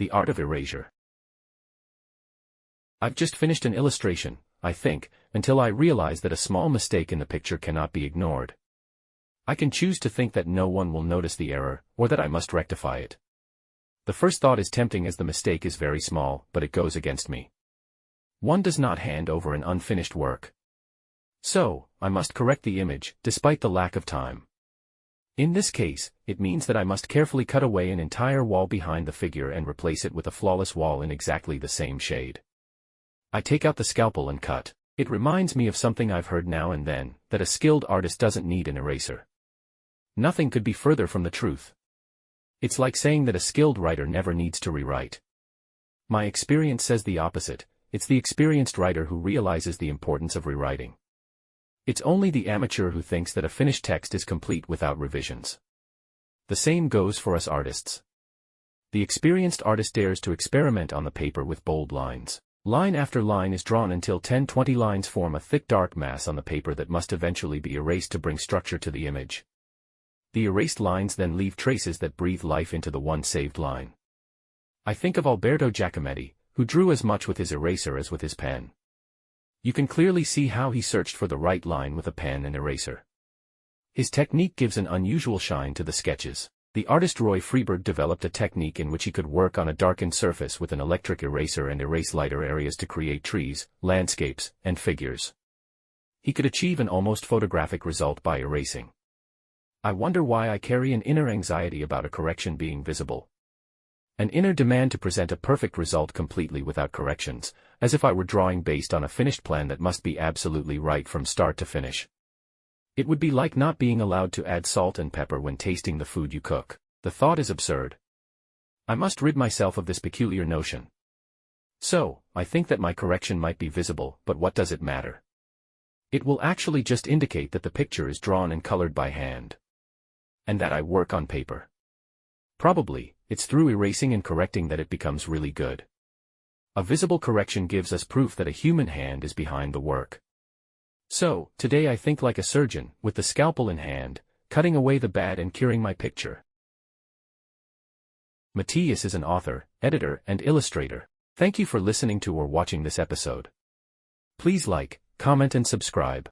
The Art of Erasure. I've just finished an illustration, I think, until I realize that a small mistake in the picture cannot be ignored. I can choose to think that no one will notice the error, or that I must rectify it. The first thought is tempting as the mistake is very small, but it goes against me. One does not hand over an unfinished work. So, I must correct the image, despite the lack of time. In this case, it means that I must carefully cut away an entire wall behind the figure and replace it with a flawless wall in exactly the same shade. I take out the scalpel and cut. It reminds me of something I've heard now and then, that a skilled artist doesn't need an eraser. Nothing could be further from the truth. It's like saying that a skilled writer never needs to rewrite. My experience says the opposite. It's the experienced writer who realizes the importance of rewriting. It's only the amateur who thinks that a finished text is complete without revisions. The same goes for us artists. The experienced artist dares to experiment on the paper with bold lines. Line after line is drawn until 10-20 lines form a thick dark mass on the paper that must eventually be erased to bring structure to the image. The erased lines then leave traces that breathe life into the one saved line. I think of Alberto Giacometti, who drew as much with his eraser as with his pen. You can clearly see how he searched for the right line with a pen and eraser. His technique gives an unusual shine to the sketches. The artist Roy Freeburg developed a technique in which he could work on a darkened surface with an electric eraser and erase lighter areas to create trees, landscapes, and figures. He could achieve an almost photographic result by erasing. I wonder why I carry an inner anxiety about a correction being visible. An inner demand to present a perfect result completely without corrections, as if I were drawing based on a finished plan that must be absolutely right from start to finish. It would be like not being allowed to add salt and pepper when tasting the food you cook. The thought is absurd. I must rid myself of this peculiar notion. So, I think that my correction might be visible, but what does it matter? It will actually just indicate that the picture is drawn and colored by hand. And that I work on paper. Probably, it's through erasing and correcting that it becomes really good. A visible correction gives us proof that a human hand is behind the work. So, today I think like a surgeon, with the scalpel in hand, cutting away the bad and curing my picture. Mattias is an author, editor, and illustrator. Thank you for listening to or watching this episode. Please like, comment and subscribe.